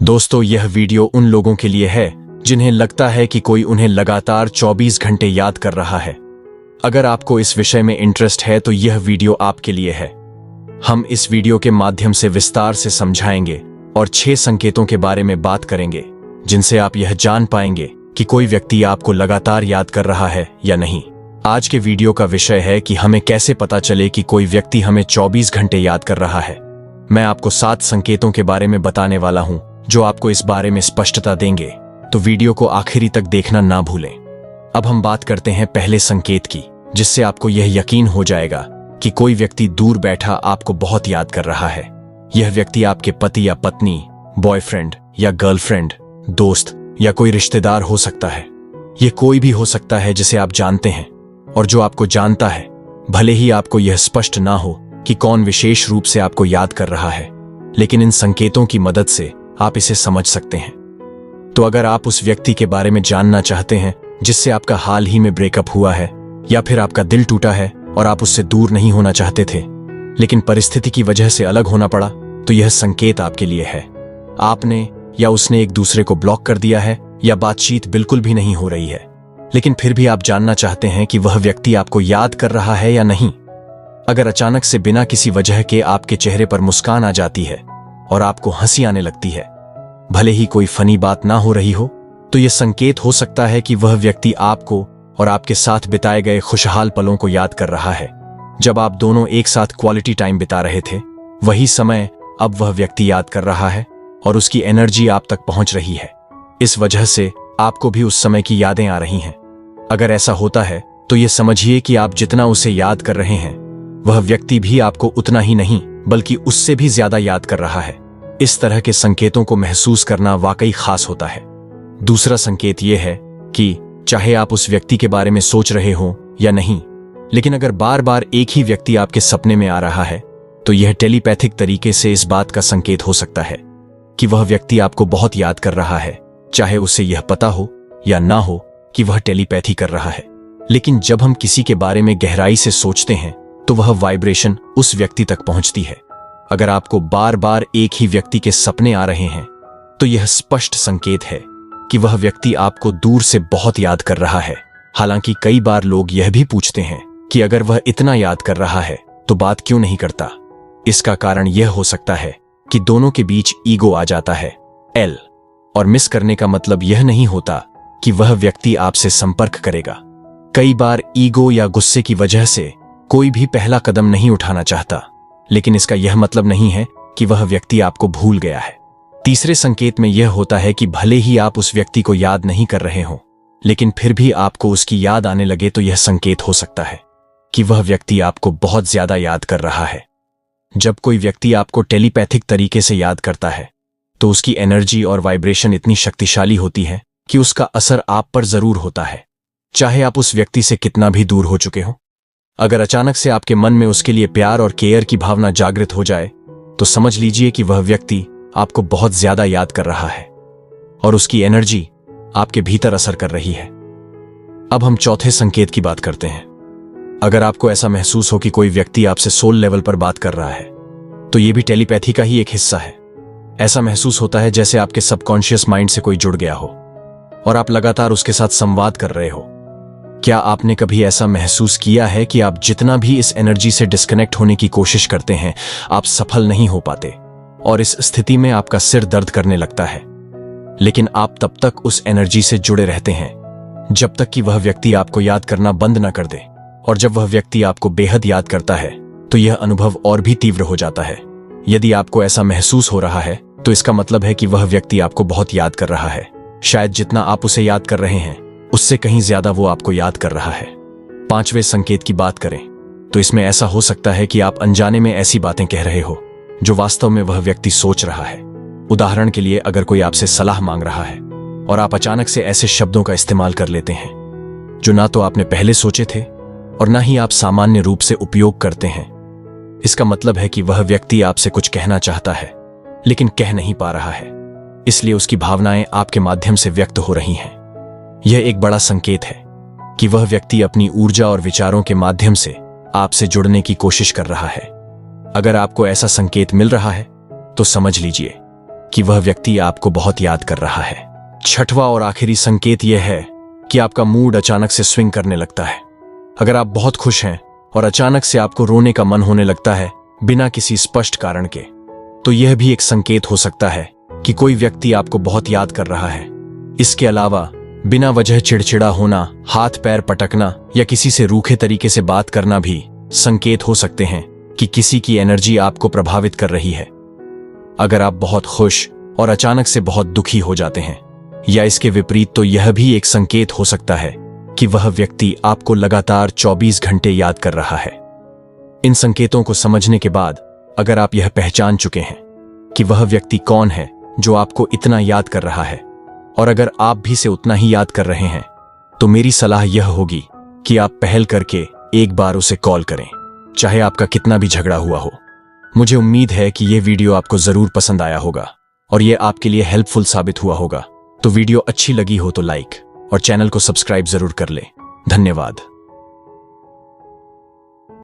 दोस्तों, यह वीडियो उन लोगों के लिए है जिन्हें लगता है कि कोई उन्हें लगातार 24 घंटे याद कर रहा है। अगर आपको इस विषय में इंटरेस्ट है तो यह वीडियो आपके लिए है। हम इस वीडियो के माध्यम से विस्तार से समझाएंगे और 6 संकेतों के बारे में बात करेंगे जिनसे आप यह जान पाएंगे कि कोई व्यक्ति आपको लगातार याद कर रहा है या नहीं। आज के वीडियो का विषय है कि हमें कैसे पता चले कि कोई व्यक्ति हमें 24 घंटे याद कर रहा है। मैं आपको 7 संकेतों के बारे में बताने वाला हूं जो आपको इस बारे में स्पष्टता देंगे, तो वीडियो को आखिरी तक देखना ना भूलें। अब हम बात करते हैं पहले संकेत की, जिससे आपको यह यकीन हो जाएगा कि कोई व्यक्ति दूर बैठा आपको बहुत याद कर रहा है। यह व्यक्ति आपके पति या पत्नी, बॉयफ्रेंड या गर्लफ्रेंड, दोस्त या कोई रिश्तेदार हो सकता है। यह कोई भी हो सकता है जिसे आप जानते हैं और जो आपको जानता है, भले ही आपको यह स्पष्ट ना हो कि कौन विशेष रूप से आपको याद कर रहा है, लेकिन इन संकेतों की मदद से आप इसे समझ सकते हैं। तो अगर आप उस व्यक्ति के बारे में जानना चाहते हैं जिससे आपका हाल ही में ब्रेकअप हुआ है, या फिर आपका दिल टूटा है और आप उससे दूर नहीं होना चाहते थे लेकिन परिस्थिति की वजह से अलग होना पड़ा, तो यह संकेत आपके लिए है। आपने या उसने एक दूसरे को ब्लॉक कर दिया है या बातचीत बिल्कुल भी नहीं हो रही है, लेकिन फिर भी आप जानना चाहते हैं कि वह व्यक्ति आपको याद कर रहा है या नहीं। अगर अचानक से बिना किसी वजह के आपके चेहरे पर मुस्कान आ जाती है और आपको हंसी आने लगती है, भले ही कोई फनी बात ना हो रही हो, तो यह संकेत हो सकता है कि वह व्यक्ति आपको और आपके साथ बिताए गए खुशहाल पलों को याद कर रहा है। जब आप दोनों एक साथ क्वालिटी टाइम बिता रहे थे, वही समय अब वह व्यक्ति याद कर रहा है और उसकी एनर्जी आप तक पहुंच रही है। इस वजह से आपको भी उस समय की यादें आ रही हैं। अगर ऐसा होता है तो यह समझिए कि आप जितना उसे याद कर रहे हैं, वह व्यक्ति भी आपको उतना ही नहीं बल्कि उससे भी ज्यादा याद कर रहा है। इस तरह के संकेतों को महसूस करना वाकई खास होता है। दूसरा संकेत यह है कि चाहे आप उस व्यक्ति के बारे में सोच रहे हो या नहीं, लेकिन अगर बार बार एक ही व्यक्ति आपके सपने में आ रहा है, तो यह टेलीपैथिक तरीके से इस बात का संकेत हो सकता है कि वह व्यक्ति आपको बहुत याद कर रहा है, चाहे उसे यह पता हो या ना हो कि वह टेलीपैथी कर रहा है। लेकिन जब हम किसी के बारे में गहराई से सोचते हैं तो वह वाइब्रेशन उस व्यक्ति तक पहुंचती है। अगर आपको बार बार एक ही व्यक्ति के सपने आ रहे हैं, तो यह स्पष्ट संकेत है कि वह व्यक्ति आपको दूर से बहुत याद कर रहा है। हालांकि कई बार लोग यह भी पूछते हैं कि अगर वह इतना याद कर रहा है तो बात क्यों नहीं करता। इसका कारण यह हो सकता है कि दोनों के बीच ईगो आ जाता है। और मिस करने का मतलब यह नहीं होता कि वह व्यक्ति आपसे संपर्क करेगा। कई बार ईगो या गुस्से की वजह से कोई भी पहला कदम नहीं उठाना चाहता, लेकिन इसका यह मतलब नहीं है कि वह व्यक्ति आपको भूल गया है। तीसरे संकेत में यह होता है कि भले ही आप उस व्यक्ति को याद नहीं कर रहे हो, लेकिन फिर भी आपको उसकी याद आने लगे, तो यह संकेत हो सकता है कि वह व्यक्ति आपको बहुत ज्यादा याद कर रहा है। जब कोई व्यक्ति आपको टेलीपैथिक तरीके से याद करता है, तो उसकी एनर्जी और वाइब्रेशन इतनी शक्तिशाली होती है कि उसका असर आप पर जरूर होता है, चाहे आप उस व्यक्ति से कितना भी दूर हो चुके हो। अगर अचानक से आपके मन में उसके लिए प्यार और केयर की भावना जागृत हो जाए, तो समझ लीजिए कि वह व्यक्ति आपको बहुत ज्यादा याद कर रहा है और उसकी एनर्जी आपके भीतर असर कर रही है। अब हम चौथे संकेत की बात करते हैं। अगर आपको ऐसा महसूस हो कि कोई व्यक्ति आपसे सोल लेवल पर बात कर रहा है, तो यह भी टेलीपैथी का ही एक हिस्सा है। ऐसा महसूस होता है जैसे आपके सबकॉन्शियस माइंड से कोई जुड़ गया हो और आप लगातार उसके साथ संवाद कर रहे हो। क्या आपने कभी ऐसा महसूस किया है कि आप जितना भी इस एनर्जी से डिस्कनेक्ट होने की कोशिश करते हैं, आप सफल नहीं हो पाते और इस स्थिति में आपका सिर दर्द करने लगता है, लेकिन आप तब तक उस एनर्जी से जुड़े रहते हैं जब तक कि वह व्यक्ति आपको याद करना बंद न कर दे। और जब वह व्यक्ति आपको बेहद याद करता है, तो यह अनुभव और भी तीव्र हो जाता है। यदि आपको ऐसा महसूस हो रहा है, तो इसका मतलब है कि वह व्यक्ति आपको बहुत याद कर रहा है। शायद जितना आप उसे याद कर रहे हैं, उससे कहीं ज्यादा वो आपको याद कर रहा है। पांचवें संकेत की बात करें तो इसमें ऐसा हो सकता है कि आप अनजाने में ऐसी बातें कह रहे हो जो वास्तव में वह व्यक्ति सोच रहा है। उदाहरण के लिए, अगर कोई आपसे सलाह मांग रहा है और आप अचानक से ऐसे शब्दों का इस्तेमाल कर लेते हैं जो ना तो आपने पहले सोचे थे और ना ही आप सामान्य रूप से उपयोग करते हैं, इसका मतलब है कि वह व्यक्ति आपसे कुछ कहना चाहता है लेकिन कह नहीं पा रहा है, इसलिए उसकी भावनाएं आपके माध्यम से व्यक्त हो रही हैं। यह एक बड़ा संकेत है कि वह व्यक्ति अपनी ऊर्जा और विचारों के माध्यम से आपसे जुड़ने की कोशिश कर रहा है। अगर आपको ऐसा संकेत मिल रहा है, तो समझ लीजिए कि वह व्यक्ति आपको बहुत याद कर रहा है। छठवां और आखिरी संकेत यह है कि आपका मूड अचानक से स्विंग करने लगता है। अगर आप बहुत खुश हैं और अचानक से आपको रोने का मन होने लगता है बिना किसी स्पष्ट कारण के, तो यह भी एक संकेत हो सकता है कि कोई व्यक्ति आपको बहुत याद कर रहा है। इसके अलावा बिना वजह चिड़चिड़ा होना, हाथ पैर पटकना या किसी से रूखे तरीके से बात करना भी संकेत हो सकते हैं कि किसी की एनर्जी आपको प्रभावित कर रही है। अगर आप बहुत खुश और अचानक से बहुत दुखी हो जाते हैं या इसके विपरीत, तो यह भी एक संकेत हो सकता है कि वह व्यक्ति आपको लगातार 24 घंटे याद कर रहा है। इन संकेतों को समझने के बाद अगर आप यह पहचान चुके हैं कि वह व्यक्ति कौन है जो आपको इतना याद कर रहा है, और अगर आप भी से उतना ही याद कर रहे हैं, तो मेरी सलाह यह होगी कि आप पहल करके एक बार उसे कॉल करें, चाहे आपका कितना भी झगड़ा हुआ हो। मुझे उम्मीद है कि यह वीडियो आपको जरूर पसंद आया होगा और यह आपके लिए हेल्पफुल साबित हुआ होगा। तो वीडियो अच्छी लगी हो तो लाइक और चैनल को सब्सक्राइब जरूर कर ले। धन्यवाद।